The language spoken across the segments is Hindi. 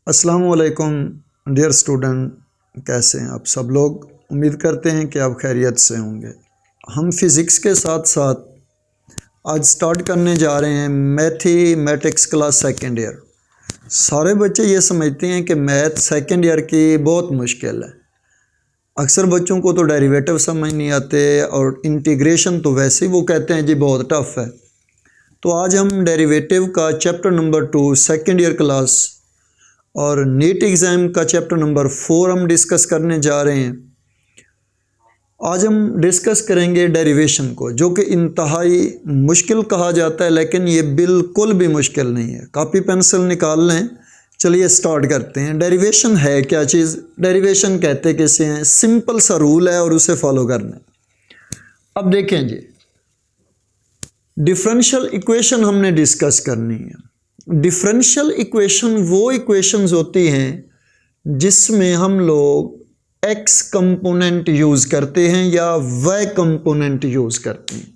अस्सलाम वालेकुम डियर स्टूडेंट, कैसे हैं आप सब लोग। उम्मीद करते हैं कि आप खैरियत से होंगे। हम फिज़िक्स के साथ साथ आज स्टार्ट करने जा रहे हैं मैथमेटिक्स क्लास सेकेंड ईयर। सारे बच्चे ये समझते हैं कि मैथ सेकेंड ईयर की बहुत मुश्किल है। अक्सर बच्चों को तो डेरिवेटिव समझ नहीं आते और इंटीग्रेशन तो वैसे ही वो कहते हैं जी बहुत टफ है। तो आज हम डेरिवेटिव का chapter number 2 second year class और नीट एग्ज़ाम का चैप्टर नंबर 4 हम डिस्कस करने जा रहे हैं। आज हम डिस्कस करेंगे डेरिवेशन को, जो कि इंतहाई मुश्किल कहा जाता है, लेकिन ये बिल्कुल भी मुश्किल नहीं है। कॉपी पेंसिल निकाल लें। चलिए स्टार्ट करते हैं। डेरिवेशन है क्या चीज़? डेरिवेशन कहते किसे हैं? सिंपल सा रूल है और उसे फॉलो करना है। अब देखें जी, डिफरेंशियल इक्वेशन हमने डिस्कस करनी है। डिफरेंशियल इक्वेशन वो इक्वेशंस होती हैं जिसमें हम लोग एक्स कंपोनेंट यूज़ करते हैं या वाई कंपोनेंट यूज़ करते हैं।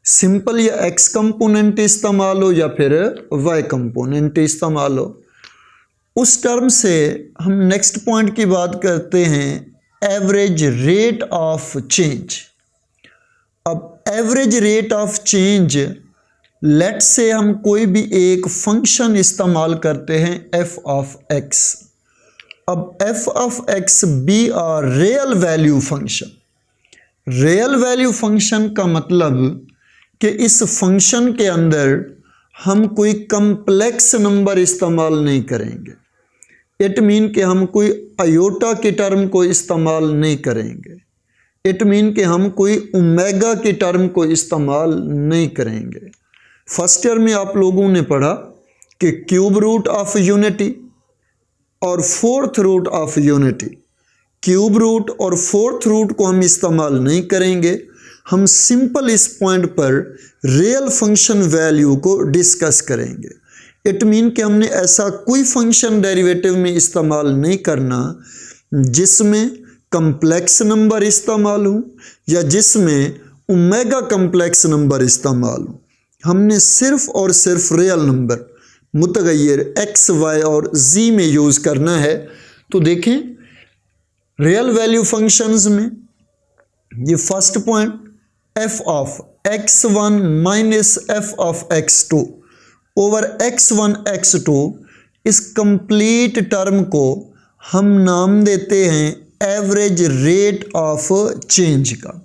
सिंपल या एक्स कंपोनेंट इस्तेमाल हो या फिर वाई कंपोनेंट इस्तेमाल हो। उस टर्म से हम नेक्स्ट पॉइंट की बात करते हैं, एवरेज रेट ऑफ चेंज। अब average rate of change, let से हम कोई भी एक फंक्शन इस्तेमाल करते हैं एफ ऑफ एक्स। अब f of x be R real value function. Real value function का मतलब कि इस फंक्शन के अंदर हम कोई कम्प्लेक्स नंबर इस्तेमाल नहीं करेंगे। इट मीन कि हम कोई आयोटा के टर्म को इस्तेमाल नहीं करेंगे। इट मीन कि हम कोई ओमेगा के टर्म को इस्तेमाल नहीं करेंगे। फर्स्ट ईयर में आप लोगों ने पढ़ा कि क्यूब रूट ऑफ यूनिटी और fourth root of unity. Cube root और फोर्थ रूट को हम इस्तेमाल नहीं करेंगे। हम सिंपल इस पॉइंट पर रियल फंक्शन वैल्यू को डिस्कस करेंगे। इट मीन कि हमने ऐसा कोई फंक्शन डेरिवेटिव में इस्तेमाल नहीं करना जिसमें कम्प्लेक्स नंबर इस्तेमाल हो या जिसमें ओमेगा कम्प्लेक्स नंबर इस्तेमाल हो। हमने सिर्फ और सिर्फ रियल नंबर मुतगैर एक्स वाई और जी में यूज़ करना है। तो देखें, रियल वैल्यू फंक्शंस में ये first point, F of x1 minus F of x2 over x1 x2, इस कंप्लीट टर्म को हम नाम देते हैं एवरेज रेट ऑफ चेंज का।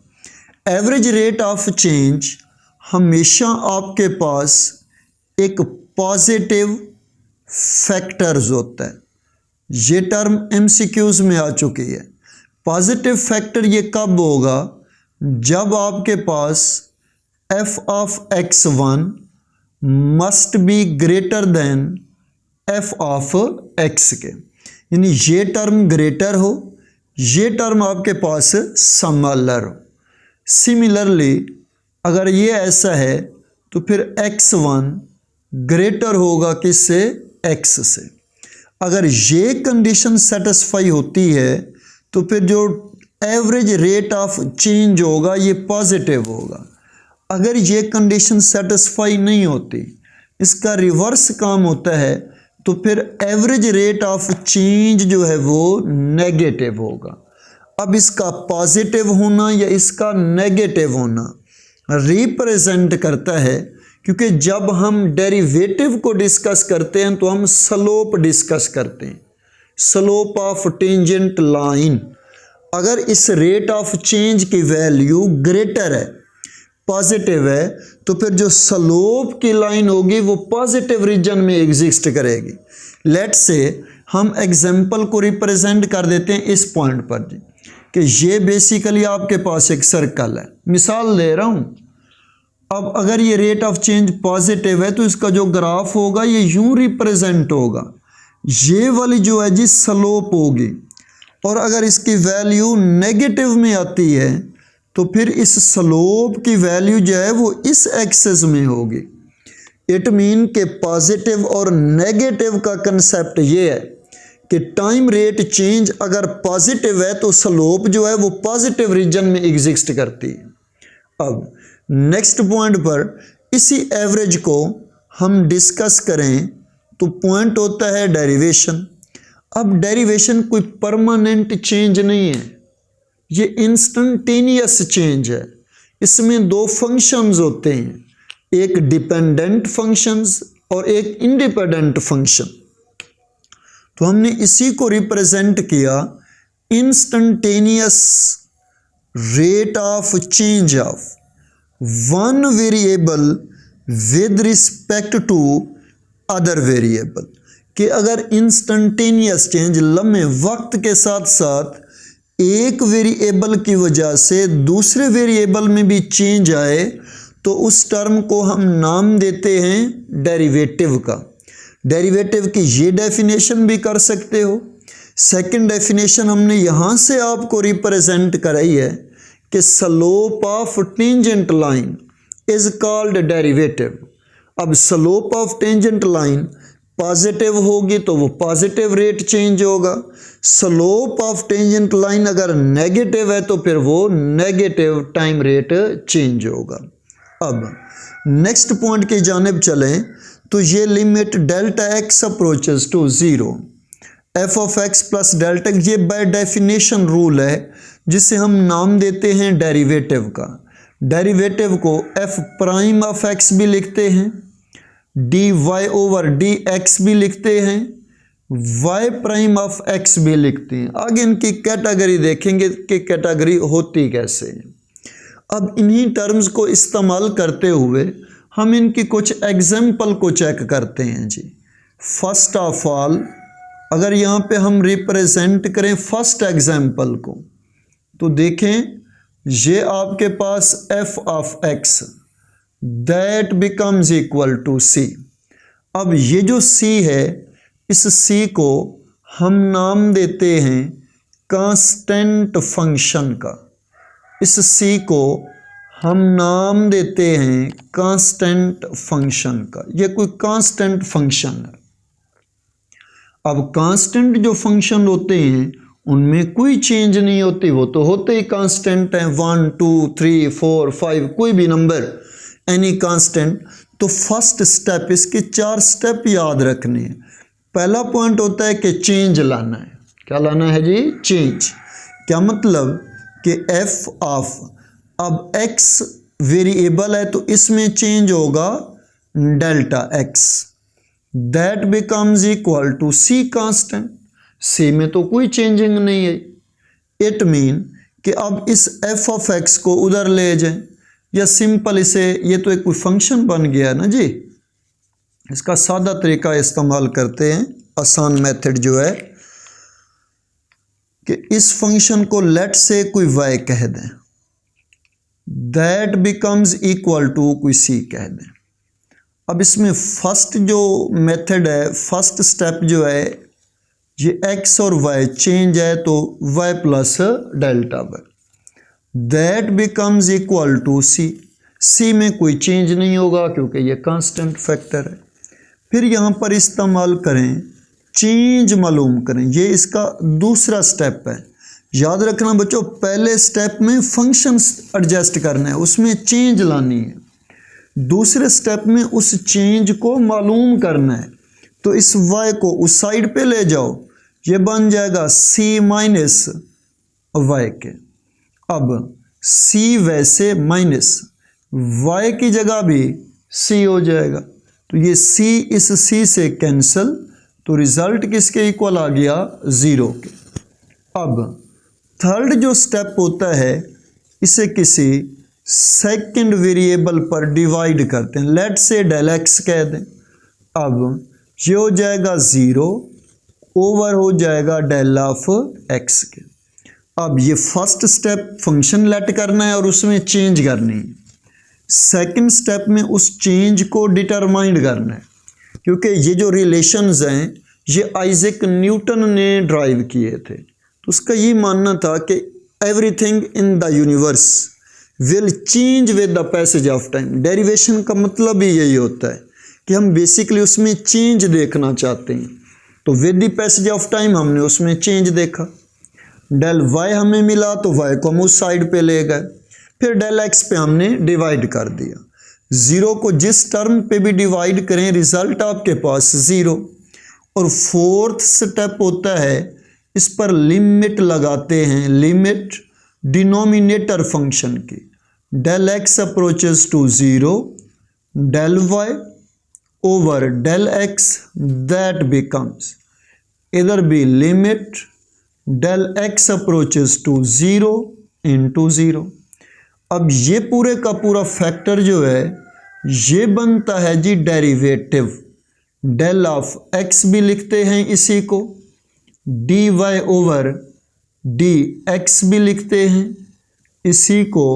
एवरेज रेट ऑफ चेंज हमेशा आपके पास एक पॉजिटिव फैक्टर्स होता है। ये टर्म एमसीक्यूज में आ चुकी है। पॉजिटिव फैक्टर ये कब होगा? जब आपके पास f of x1 must be greater than f of x के, यानी ये टर्म ग्रेटर हो, ये टर्म आपके पास सिमिलर हो। सिमिलरली अगर ये ऐसा है तो फिर x1 ग्रेटर होगा किससे? x से। अगर ये कंडीशन सेटिस्फाई होती है तो फिर जो एवरेज रेट ऑफ चेंज होगा ये पॉजिटिव होगा। अगर ये कंडीशन सेटिस्फाई नहीं होती, इसका रिवर्स काम होता है, तो फिर एवरेज रेट ऑफ चेंज जो है वो नेगेटिव होगा। अब इसका पॉजिटिव होना या इसका नेगेटिव होना रिप्रेजेंट करता है, क्योंकि जब हम डेरिवेटिव को डिस्कस करते हैं तो हम स्लोप डिस्कस करते हैं, स्लोप ऑफ टेंजेंट लाइन। अगर इस रेट ऑफ चेंज की वैल्यू ग्रेटर है, पॉजिटिव है, तो फिर जो स्लोप की लाइन होगी वो पॉजिटिव रीजन में एग्जिस्ट करेगी। लेट से हम एग्जाम्पल को रिप्रेजेंट कर देते हैं इस पॉइंट पर जी, कि ये बेसिकली आपके पास एक सर्कल है। मिसाल दे रहा हूँ। अब अगर ये रेट ऑफ चेंज पॉजिटिव है तो इसका जो ग्राफ होगा ये यूं रिप्रेजेंट होगा, ये वाली जो है जी स्लोप होगी। और अगर इसकी वैल्यू नेगेटिव में आती है तो फिर इस स्लोप की वैल्यू जो है वो इस एक्सिस में होगी। इट मीन के पॉजिटिव और नेगेटिव का कंसेप्ट ये है कि टाइम रेट चेंज अगर पॉजिटिव है तो स्लोप जो है वो पॉजिटिव रीजन में एग्जिस्ट करती है। अब नेक्स्ट पॉइंट पर इसी एवरेज को हम डिस्कस करें तो पॉइंट होता है डेरिवेशन। अब डेरिवेशन कोई परमानेंट चेंज नहीं है, ये इंस्टेंटेनियस चेंज है। इसमें दो फंक्शंस होते हैं, एक डिपेंडेंट फंक्शंस और एक इंडिपेंडेंट फंक्शन। तो हमने इसी को रिप्रेजेंट किया instantaneous rate of change of one variable with respect to other variable, कि अगर इंस्टेंटेनियस चेंज लम्हे वक्त के साथ साथ एक वेरिएबल की वजह से दूसरे वेरिएबल में भी चेंज आए तो उस टर्म को हम नाम देते हैं डेरिवेटिव का। डेरिवेटिव की ये डेफिनेशन भी कर सकते हो। सेकंड डेफिनेशन हमने यहाँ से आपको रिप्रेजेंट कराई है कि slope of tangent line is called derivative. अब slope of tangent line positive होगी तो वो पॉजिटिव रेट चेंज होगा, स्लोप ऑफ टेंजेंट लाइन अगर नेगेटिव है तो फिर वो नेगेटिव टाइम रेट चेंज होगा। अब नेक्स्ट पॉइंट की जानिब चलें तो ये limit delta x approaches to zero, f of x plus delta, ये बाय डेफिनेशन रूल है जिसे हम नाम देते हैं डेरिवेटिव का। डेरिवेटिव को एफ प्राइम ऑफ एक्स भी लिखते हैं, D Y over D x भी लिखते हैं, वाई प्राइम ऑफ एक्स भी लिखते हैं। आगे इनकी कैटेगरी देखेंगे कि कैटेगरी होती कैसे है। अब इन्हीं टर्म्स को इस्तेमाल करते हुए हम इनकी कुछ एग्जाम्पल को चेक करते हैं जी। फर्स्ट ऑफ ऑल अगर यहाँ पे हम रिप्रेजेंट करें फर्स्ट एग्जाम्पल को तो देखें ये आपके पास f of x that becomes equal to c. अब ये जो सी है इस सी को हम नाम देते हैं कांस्टेंट फंक्शन का। इस सी को हम नाम देते हैं कांस्टेंट फंक्शन का। ये कोई कांस्टेंट फंक्शन है। अब कांस्टेंट जो फंक्शन होते हैं उनमें कोई चेंज नहीं होती, वो तो होते ही कांस्टेंट हैं, 1 2 3 4 5 कोई भी नंबर, एनी कांस्टेंट। तो फर्स्ट स्टेप, इसके 4 स्टेप याद रखने हैं। पहला पॉइंट होता है कि चेंज लाना है। क्या लाना है जी? चेंज। क्या मतलब कि एफ ऑफ, अब x वेरिएबल है तो इसमें चेंज होगा delta x, that becomes equal to c constant. c में तो कोई चेंजिंग नहीं है। इट मीन कि अब इस f ऑफ x को उधर ले जाएं, या सिंपल इसे, ये तो एक कोई फंक्शन बन गया ना जी, इसका सादा तरीका इस्तेमाल करते हैं, आसान मेथड जो है कि इस फंक्शन को लेट से कोई y कह दें, दैट बिकम्स इक्वल टू कोई c कह दें। अब इसमें फर्स्ट जो मेथड है, फर्स्ट स्टेप जो है, ये x और y चेंज है तो y plus delta y, that becomes equal to c। c में कोई चेंज नहीं होगा क्योंकि ये कांस्टेंट फैक्टर है। फिर यहाँ पर इस्तेमाल करें चेंज मालूम करें, ये इसका दूसरा स्टेप है। याद रखना बच्चों, पहले स्टेप में फंक्शंस एडजस्ट करना है, उसमें चेंज लानी है। दूसरे स्टेप में उस चेंज को मालूम करना है। तो इस y को उस साइड पे ले जाओ, ये बन जाएगा c माइनस y के। अब c वैसे माइनस y की जगह भी c हो जाएगा, तो ये c इस c से कैंसिल, तो रिजल्ट किसके इक्वल आ गया? 0 के। अब थर्ड जो स्टेप होता है, इसे किसी सेकंड वेरिएबल पर डिवाइड करते हैं, लेट से डेल एक्स कह दें। अब ये हो जाएगा 0 ओवर हो जाएगा डेल ऑफ एक्स के। अब ये फर्स्ट स्टेप फंक्शन लेट करना है और उसमें चेंज करनी है। सेकंड स्टेप में उस चेंज को डिटरमाइन करना है, क्योंकि ये जो रिलेशंस हैं ये आइजैक न्यूटन ने ड्राइव किए थे। तो उसका ये मानना था कि everything in the universe will change with the passage of time. Derivation का मतलब ही यही होता है कि हम बेसिकली उसमें चेंज देखना चाहते हैं। तो with the passage of time हमने उसमें चेंज देखा। डेल वाई हमें मिला तो वाई को हम उस साइड पे ले गए, फिर डेल एक्स पे हमने डिवाइड कर दिया। 0 को जिस टर्म पे भी डिवाइड करें रिजल्ट आपके पास 0, और फोर्थ स्टेप होता है इस पर लिमिट लगाते हैं, लिमिट डिनोमिनेटर फंक्शन की, del x approaches to 0 del y over del x, that becomes इधर भी limit del x approaches to 0 into 0। अब ये पूरे का पूरा फैक्टर जो है ये बनता है जी डेरिवेटिव, डेल ऑफ एक्स भी लिखते हैं इसी को, d Y over D x भी लिखते हैं इसी को,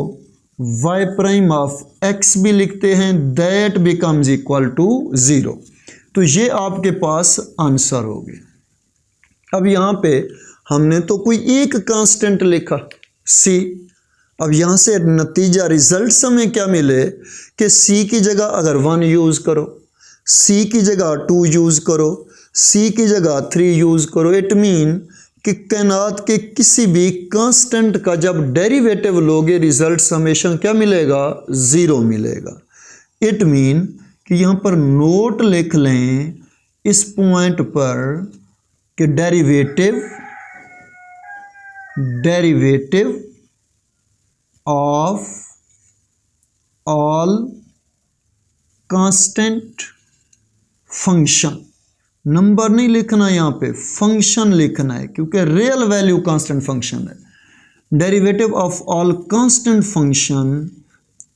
वाई प्राइम ऑफ एक्स भी लिखते हैं, दैट बिकम्स इक्वल टू 0। तो ये आपके पास आंसर हो गया। अब यहाँ पे हमने तो कोई एक कांस्टेंट लिखा सी, अब यहाँ से नतीजा रिजल्ट हमें क्या मिले कि सी की जगह अगर 1 यूज़ करो, सी की जगह 2 यूज़ करो, सी की जगह 3 यूज़ करो, इट मीन कि कायनात के किसी भी कांस्टेंट का जब डेरिवेटिव लोगे रिजल्ट हमेशा क्या मिलेगा, 0 मिलेगा। इट मीन कि यहाँ पर नोट लिख लें इस पॉइंट पर कि derivative of all constant function, number नहीं लिखना यहाँ पे, फंक्शन लिखना है क्योंकि रियल वैल्यू कांस्टेंट फंक्शन है। Derivative of all constant function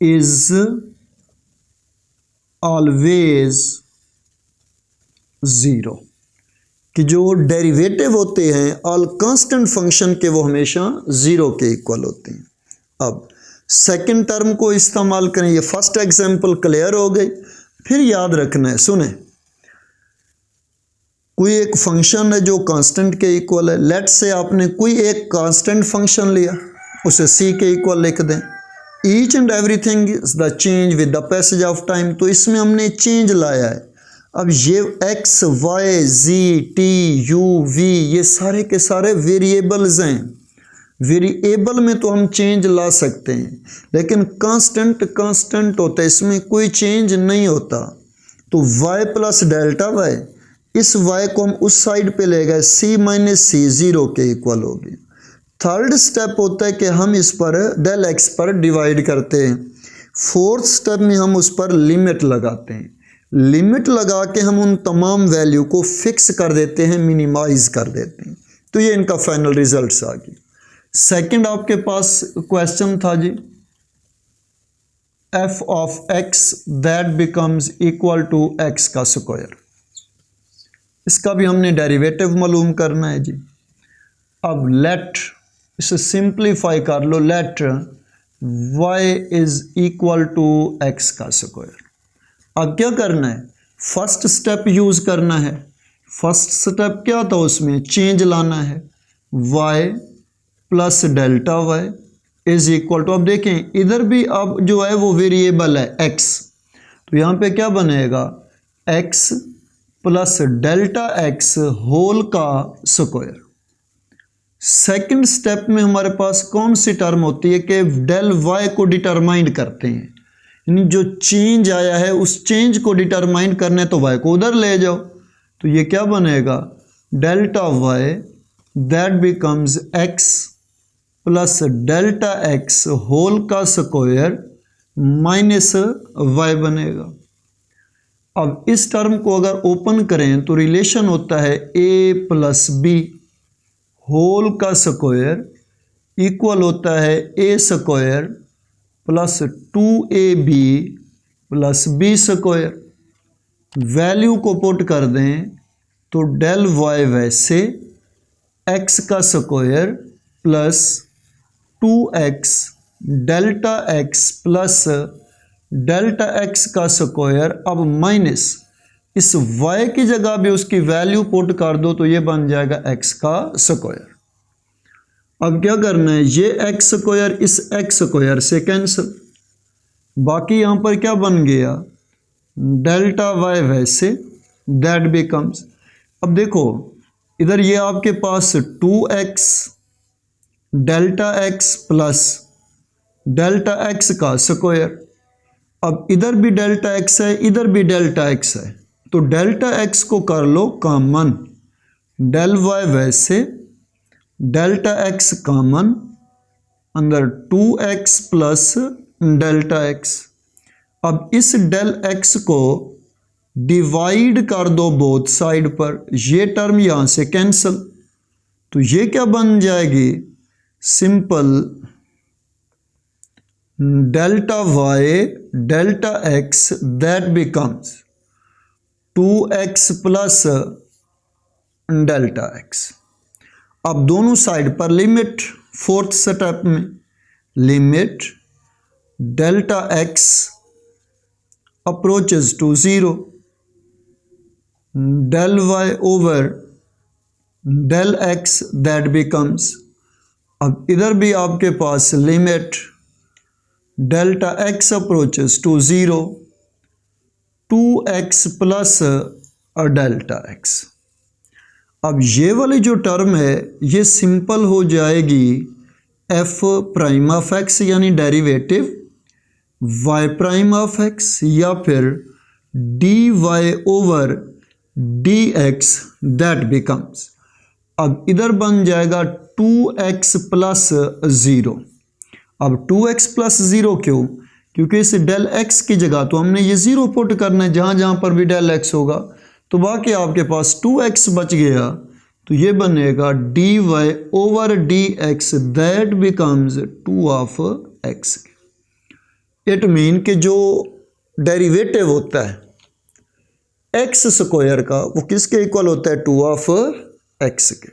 is always 0, कि जो डेरिवेटिव होते हैं ऑल कांस्टेंट फंक्शन के वो हमेशा 0 के इक्वल होते हैं। अब सेकंड टर्म को इस्तेमाल करें, ये फर्स्ट एग्जांपल क्लियर हो गई। फिर याद रखना है, सुने, कोई एक फंक्शन है जो कांस्टेंट के इक्वल है। लेट्स से आपने कोई एक कांस्टेंट फंक्शन लिया, उसे सी के इक्वल लिख दें। Each and everything is the change with the passage of time, तो इसमें हमने चेंज लाया है। अब ये x y g t u v ये सारे के सारे वेरिएबल्स हैं। वेरिएबल में तो हम चेंज ला सकते हैं, लेकिन कांस्टेंट कांस्टेंट होता है, इसमें कोई चेंज नहीं होता। तो y प्लस डेल्टा वाई, इस y को हम उस साइड पे ले गए, c माइनस सी 0 के इक्वल होगी। थर्ड स्टेप होता है कि हम इस पर डेल एक्स पर डिवाइड करते हैं। फोर्थ स्टेप में हम उस पर लिमिट लगाते हैं। लिमिट लगा के हम उन तमाम वैल्यू को फिक्स कर देते हैं, मिनिमाइज कर देते हैं। तो ये इनका फाइनल रिजल्ट्स आ गए। सेकंड आपके पास क्वेश्चन था जी, f ऑफ x that becomes equal to x का स्क्वायर, इसका भी हमने डेरिवेटिव मालूम करना है जी। अब लेट, इसे सिंप्लीफाई कर लो, let y is equal to x का स्क्वायर। अब क्या करना है, फर्स्ट स्टेप यूज करना है। फर्स्ट स्टेप क्या था, उसमें चेंज लाना है, y plus delta y is equal to, अब देखें इधर भी अब जो है वो वेरिएबल है x, तो यहाँ पे क्या बनेगा, x plus delta x whole का स्क्वायर। सेकंड स्टेप में हमारे पास कौन सी टर्म होती है कि डेल y को डिटरमाइन करते हैं, यानी जो चेंज आया है उस चेंज को डिटरमाइन करने, तो y को उधर ले जाओ, तो ये क्या बनेगा, delta y that becomes x plus delta x whole का स्क्वायर माइनस y बनेगा। अब इस टर्म को अगर ओपन करें तो रिलेशन होता है a प्लस बी होल का स्क्वायर इक्वल होता है a square plus 2ab plus b square. Value को पुट कर दें तो डेल y वैसे x का स्क्वायर plus 2x delta x plus delta x का स्क्वायर, अब माइनस इस y की जगह भी उसकी वैल्यू पुट कर दो तो ये बन जाएगा x का स्क्वायर। अब क्या करना है, ये x स्क्वायर इस x स्क्वायर से कैंसिल, बाकी यहाँ पर क्या बन गया, डेल्टा y वैसे दैट बिकम्स, अब देखो इधर ये आपके पास 2x delta x plus delta x का स्क्वायर, अब इधर भी डेल्टा x है इधर भी डेल्टा x है, तो डेल्टा एक्स को कर लो कॉमन, डेल वाई वैसे, डेल्टा एक्स कॉमन, अंदर 2x प्लस डेल्टा एक्स। अब इस डेल एक्स को डिवाइड कर दो बोथ साइड पर, ये टर्म यहां से कैंसल, तो ये क्या बन जाएगी, simple delta y delta x, that becomes 2x plus delta x. अब दोनों साइड पर लिमिट, फोर्थ स्टेप में limit delta x approaches to 0, del y over del x that becomes, अब इधर भी आपके पास limit delta x approaches to 0, 2x plus delta x। अब ये वाली जो टर्म है ये सिंपल हो जाएगी f प्राइम ऑफ x यानी derivative y prime of x, या फिर dy over dx that becomes, अब इधर बन जाएगा 2x प्लस 0। अब 2x प्लस 0 क्यों, क्योंकि इस डेल x की जगह तो हमने ये 0 पुट करना है जहाँ जहाँ पर भी डेल x होगा, तो बाकी आपके पास 2x बच गया, तो ये बनेगा dy over dx that becomes 2 of x। It mean कि जो डेरिवेटिव होता है एक्स स्क्वायर का वो किसके इक्वल होता है, 2 ऑफ एक्स के।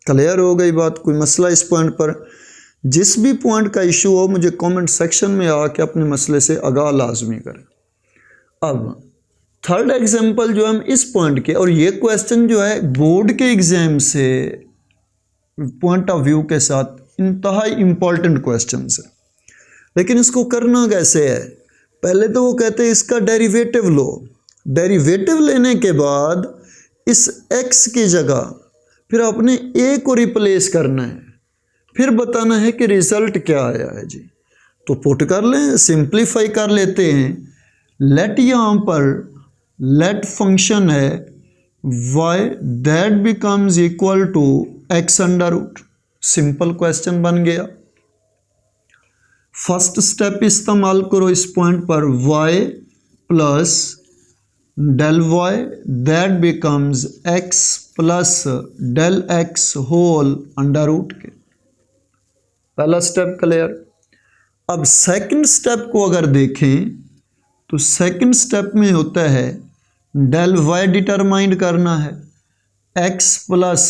क्लियर हो गई बात, कोई मसला इस पॉइंट पर? जिस भी पॉइंट का इशू हो मुझे कमेंट सेक्शन में आके अपने मसले से आगाह लाजमी करें। अब थर्ड एग्जांपल जो हम इस पॉइंट के, और ये क्वेश्चन जो है बोर्ड के एग्जाम से पॉइंट ऑफ व्यू के साथ इंतहाई इंपॉर्टेंट क्वेश्चन है, लेकिन इसको करना कैसे है, पहले तो वो कहते हैं इसका डेरिवेटिव लो, डेरिवेटिव लेने के बाद इस x की जगह फिर आपने a को रिप्लेस करना है, फिर बताना है कि रिजल्ट क्या आया है जी। तो पुट कर लें, सिंप्लीफाई कर लेते हैं। लेट यहाँ पर लेट फंक्शन है y that becomes equal to x under root, simple question बन गया। फर्स्ट स्टेप इस्तेमाल करो इस पॉइंट पर, y plus del y that becomes x plus del x whole under root के। पहला स्टेप क्लियर। अब सेकंड स्टेप को अगर देखें तो सेकंड स्टेप में होता है del y डिटरमाइन करना है, x plus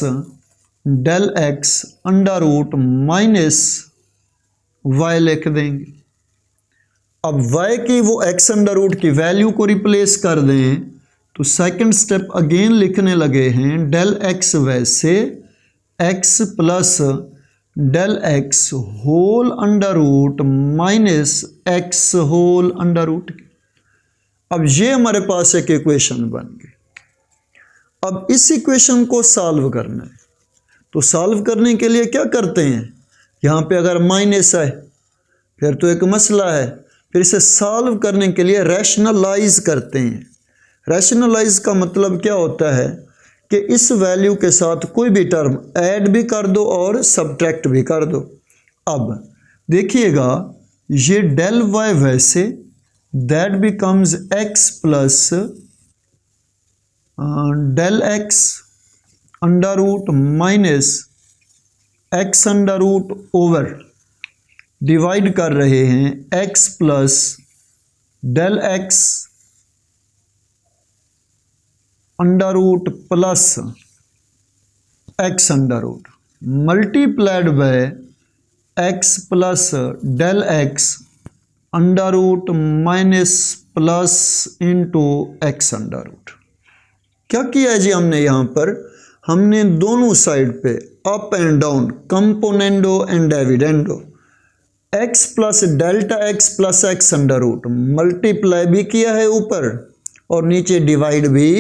del x under root minus y लिख देंगे। अब y की वो x अंडर रूट की वैल्यू को रिप्लेस कर दें तो सेकंड स्टेप अगेन लिखने लगे हैं डेल x वैसे x plus del x whole under root minus x whole under root. अब ये हमारे पास एक इक्वेशन बन गई। अब इस इक्वेशन को सॉल्व करना है, तो सॉल्व करने के लिए क्या करते हैं, यहाँ पे अगर माइनस है फिर तो एक मसला है, फिर इसे सॉल्व करने के लिए रैशनलाइज करते हैं। रैशनलाइज का मतलब क्या होता है कि इस वैल्यू के साथ कोई भी टर्म ऐड भी कर दो और सब्ट्रैक्ट भी कर दो। अब देखिएगा ये डेल वाई वैसे that becomes x plus del x under root minus x under root over divide कर रहे हैं x plus del x under root plus x under root multiplied by x plus del x under root minus plus into x under root. क्या किया है जी हमने यहाँ पर, हमने दोनों साइड पे up and down componendo and dividendo x plus delta x plus x under root multiply भी किया है ऊपर और नीचे डिवाइड भी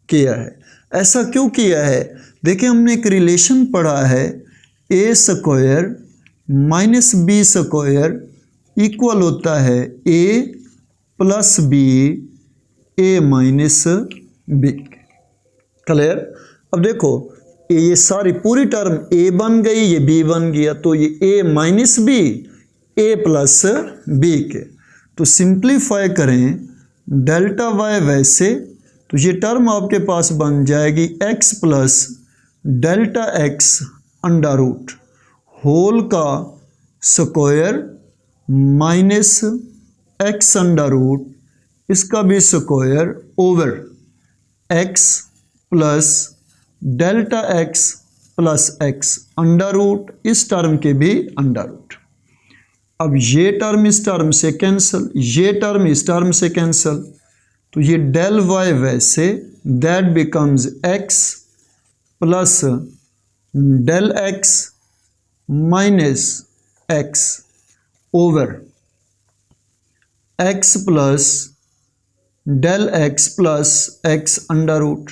किया है। ऐसा क्यों किया है, देखिए हमने एक रिलेशन पढ़ा है a square minus B square equal होता है a plus B a minus B के। क्लियर। अब देखो ये सारी पूरी टर्म ए बन गई, ये बी बन गया, तो ये ए माइनस बी, ए प्लस बी के। तो सिंप्लीफाई करें डेल्टा वाई वैसे, तो ये टर्म आपके पास बन जाएगी x plus delta x under root whole का square minus x under root इसका भी square over x plus delta x plus x under root, इस टर्म के भी अंडर रूट। अब ये टर्म इस टर्म से कैंसिल, ये टर्म इस टर्म से कैंसिल, तो ये डेल वाई वैसे that becomes x plus del x minus x over x plus del x plus x under root.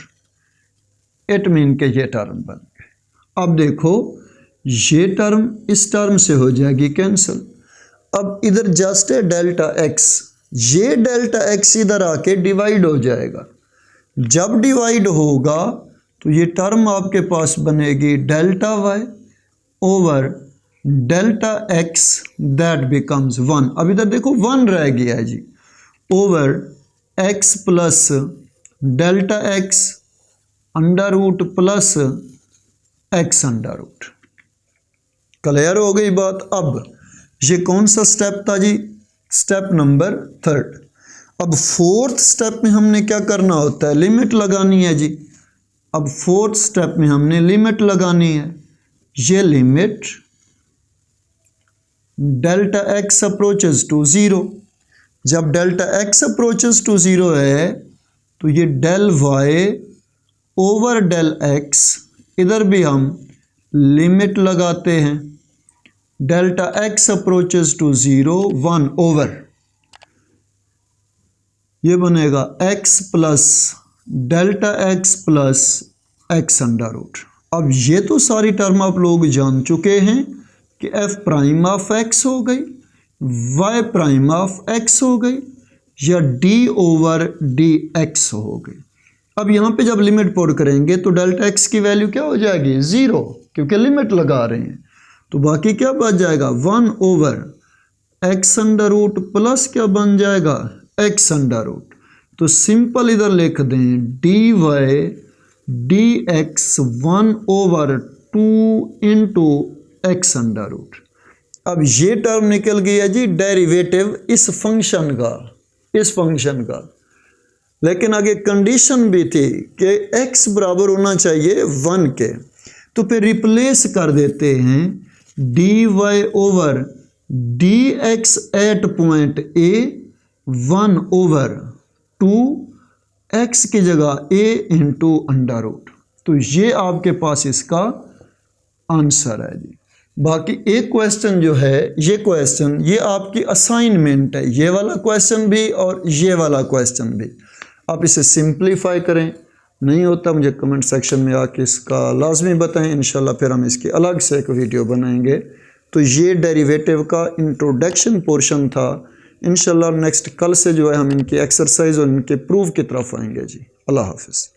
It mean के ये टर्म बन गए। अब देखो ये टर्म इस टर्म से हो जाएगी कैंसिल। अब इधर जस्ट है डेल्टा एक्स, ये डेल्टा एक्स इधर आके डिवाइड हो जाएगा। जब डिवाइड होगा तो ये टर्म आपके पास बनेगी delta y over delta x that becomes 1। अब इधर देखो 1 रह गया है जी, over x plus delta x under root plus x under root. Clear हो गई बात। अब ये कौन सा स्टेप था जी, स्टेप नंबर 3। अब 4th स्टेप में हमने क्या करना होता है, लिमिट लगानी है जी। अब 4th स्टेप में हमने लिमिट लगानी है। ये limit delta x approaches to 0, जब डेल्टा एक्स अप्रोचेस टू 0 है तो ये del y over del x, इधर भी हम लिमिट लगाते हैं। Delta x approaches to 0 1 over, ये बनेगा x plus delta x plus x under root. अब ये तो सारी टर्म आप लोग जान चुके हैं कि एफ प्राइम ऑफ एक्स हो गई, वाई प्राइम ऑफ एक्स हो गई, या डी ओवर डी एक्स हो गई। अब यहाँ पे जब लिमिट पुट करेंगे तो डेल्टा एक्स की वैल्यू क्या हो जाएगी, 0, क्योंकि लिमिट लगा रहे हैं। तो बाकी क्या बच जाएगा, 1 over x under root plus क्या बन जाएगा, एक्स अंडर रूट। तो सिंपल इधर लिख दें D Y D X 1 over 2 into x under root. अब ये टर्म निकल गया जी डेरिवेटिव इस फंक्शन का, लेकिन आगे कंडीशन भी थी कि x बराबर होना चाहिए 1 के। तो फिर रिप्लेस कर देते हैं D Y over D X at point A 1 over 2 x की जगह a इंटू अंडर रूट। तो ये आपके पास इसका आंसर है जी। बाकी एक क्वेश्चन जो है, ये क्वेश्चन ये आपकी असाइनमेंट है, ये वाला क्वेश्चन भी और ये वाला क्वेश्चन भी। आप इसे सिंप्लीफाई करें, नहीं होता मुझे कमेंट सेक्शन में आके इसका लाजमी बताएं। इंशाल्लाह फिर हम इसकी अलग से एक वीडियो बनाएंगे। तो ये डेरिवेटिव का इंट्रोडक्शन पोर्शन था। इंशाल्लाह नेक्स्ट कल से जो है हम इनकी एक्सरसाइज और इनके प्रूफ की तरफ आएंगे जी। अल्लाह हाफिज़।